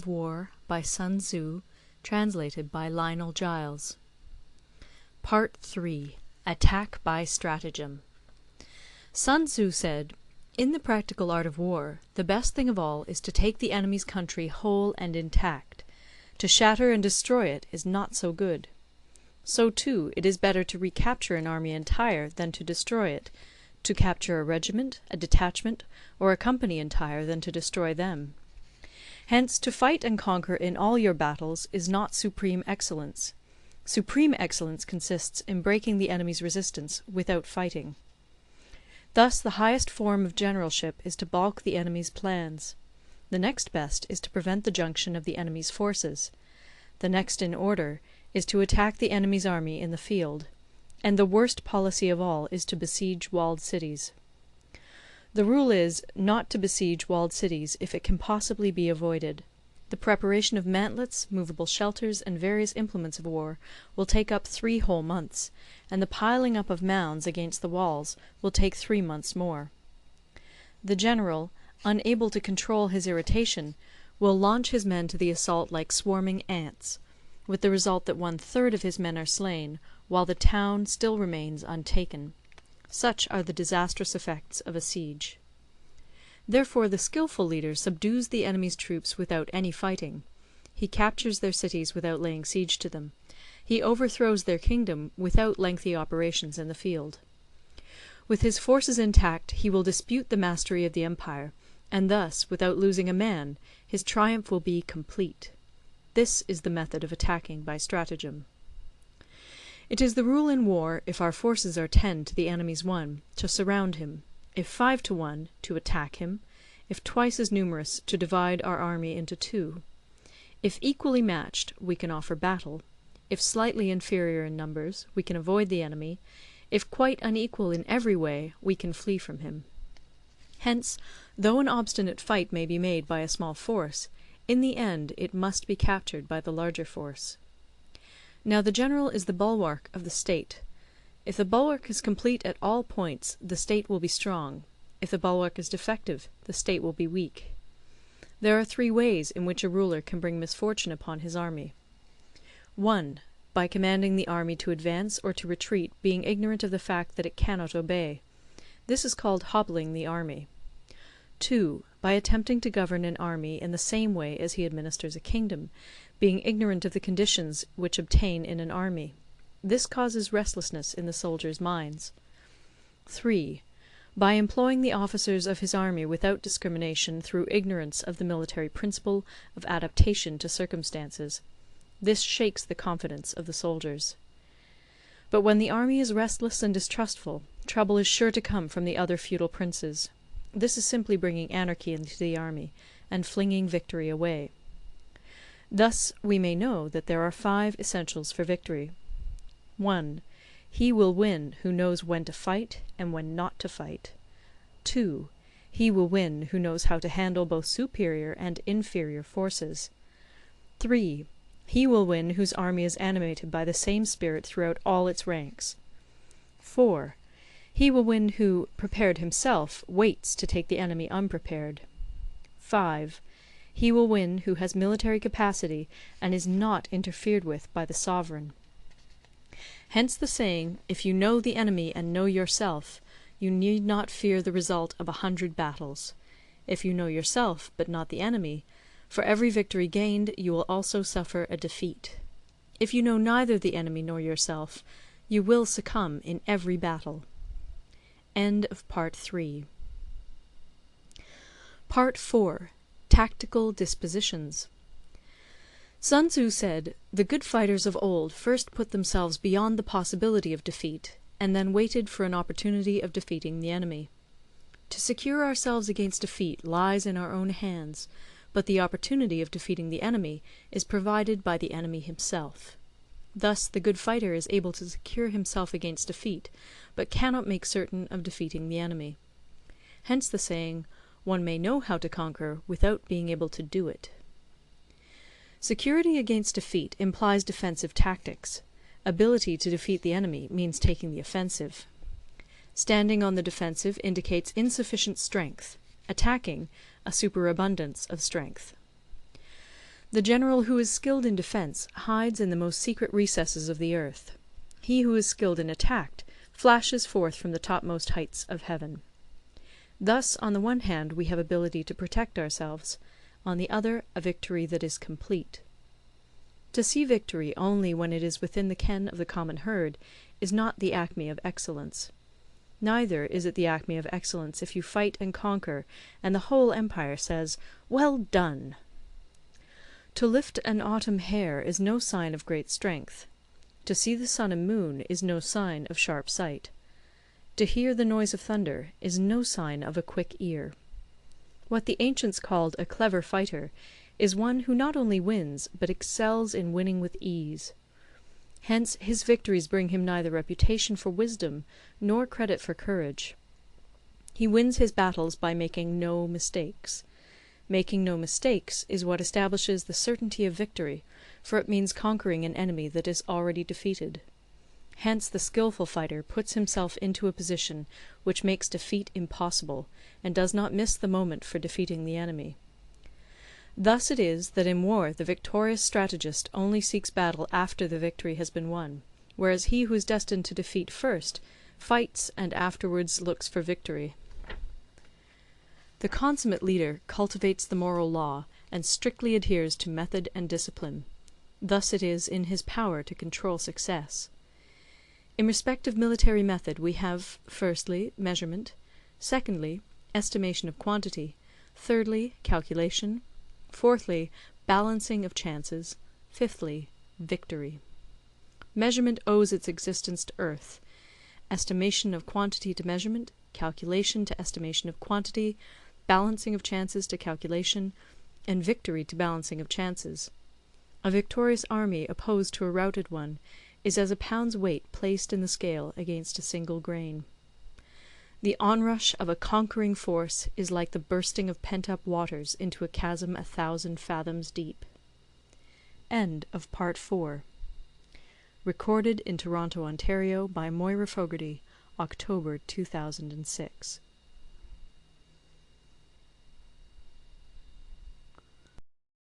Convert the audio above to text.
War by Sun Tzu, translated by Lionel Giles. Part 3. Attack by Stratagem. Sun Tzu said, "In the practical art of war, the best thing of all is to take the enemy's country whole and intact. To shatter and destroy it is not so good. So, too, it is better to recapture an army entire than to destroy it, to capture a regiment, a detachment, or a company entire than to destroy them. Hence, to fight and conquer in all your battles is not supreme excellence. Supreme excellence consists in breaking the enemy's resistance without fighting. Thus the highest form of generalship is to balk the enemy's plans. The next best is to prevent the junction of the enemy's forces. The next in order is to attack the enemy's army in the field. And the worst policy of all is to besiege walled cities. The rule is, not to besiege walled cities if it can possibly be avoided. The preparation of mantlets, movable shelters, and various implements of war will take up 3 whole months, and the piling up of mounds against the walls will take 3 months more. The general, unable to control his irritation, will launch his men to the assault like swarming ants, with the result that 1/3 of his men are slain, while the town still remains untaken. Such are the disastrous effects of a siege. Therefore the skilful leader subdues the enemy's troops without any fighting. He captures their cities without laying siege to them. He overthrows their kingdom without lengthy operations in the field. With his forces intact he will dispute the mastery of the empire, and thus, without losing a man, his triumph will be complete. This is the method of attacking by stratagem. It is the rule in war, if our forces are 10 to the enemy's 1, to surround him; if 5 to 1, to attack him; if twice as numerous, to divide our army into 2. If equally matched, we can offer battle; if slightly inferior in numbers, we can avoid the enemy; if quite unequal in every way, we can flee from him. Hence, though an obstinate fight may be made by a small force, in the end it must be captured by the larger force. Now the general is the bulwark of the state. If the bulwark is complete at all points, the state will be strong; if the bulwark is defective, the state will be weak. There are 3 ways in which a ruler can bring misfortune upon his army. 1. By commanding the army to advance or to retreat, being ignorant of the fact that it cannot obey. This is called hobbling the army. 2. By attempting to govern an army in the same way as he administers a kingdom, being ignorant of the conditions which obtain in an army. This causes restlessness in the soldiers' minds. 3. By employing the officers of his army without discrimination through ignorance of the military principle of adaptation to circumstances. This shakes the confidence of the soldiers. But when the army is restless and distrustful, trouble is sure to come from the other feudal princes. This is simply bringing anarchy into the army, and flinging victory away. Thus we may know that there are 5 essentials for victory. 1. He will win who knows when to fight and when not to fight. 2. He will win who knows how to handle both superior and inferior forces. 3. He will win whose army is animated by the same spirit throughout all its ranks. 4. He will win who, prepared himself, waits to take the enemy unprepared. 5. He will win who has military capacity and is not interfered with by the sovereign. Hence the saying, if you know the enemy and know yourself, you need not fear the result of 100 battles. If you know yourself, but not the enemy, for every victory gained you will also suffer a defeat. If you know neither the enemy nor yourself, you will succumb in every battle." End of Part 3. Part 4. Tactical Dispositions. Sun Tzu said, "The good fighters of old first put themselves beyond the possibility of defeat, and then waited for an opportunity of defeating the enemy. To secure ourselves against defeat lies in our own hands, but the opportunity of defeating the enemy is provided by the enemy himself. Thus the good fighter is able to secure himself against defeat, but cannot make certain of defeating the enemy. Hence the saying, 'One may know how to conquer without being able to do it.' Security against defeat implies defensive tactics. Ability to defeat the enemy means taking the offensive. Standing on the defensive indicates insufficient strength; attacking, a superabundance of strength. The general who is skilled in defence hides in the most secret recesses of the earth. He who is skilled in attack flashes forth from the topmost heights of heaven. Thus, on the one hand, we have ability to protect ourselves, on the other, a victory that is complete. To see victory only when it is within the ken of the common herd is not the acme of excellence. Neither is it the acme of excellence if you fight and conquer, and the whole empire says, "Well done!" To lift an autumn hair is no sign of great strength. To see the sun and moon is no sign of sharp sight. To hear the noise of thunder is no sign of a quick ear. What the ancients called a clever fighter is one who not only wins, but excels in winning with ease. Hence his victories bring him neither reputation for wisdom nor credit for courage. He wins his battles by making no mistakes. Making no mistakes is what establishes the certainty of victory, for it means conquering an enemy that is already defeated. Hence the skilful fighter puts himself into a position which makes defeat impossible, and does not miss the moment for defeating the enemy. Thus it is that in war the victorious strategist only seeks battle after the victory has been won, whereas he who is destined to defeat first fights and afterwards looks for victory. The consummate leader cultivates the moral law, and strictly adheres to method and discipline. Thus it is in his power to control success. In respect of military method we have, firstly, measurement; secondly, estimation of quantity; thirdly, calculation; fourthly, balancing of chances; fifthly, victory. Measurement owes its existence to earth; estimation of quantity to measurement; calculation to estimation of quantity; balancing of chances to calculation; and victory to balancing of chances. A victorious army opposed to a routed one is as a pound's weight placed in the scale against a single grain. The onrush of a conquering force is like the bursting of pent-up waters into a chasm 1,000 fathoms deep. End of Part 4. Recorded in Toronto, Ontario by Moira Fogarty, October 2006.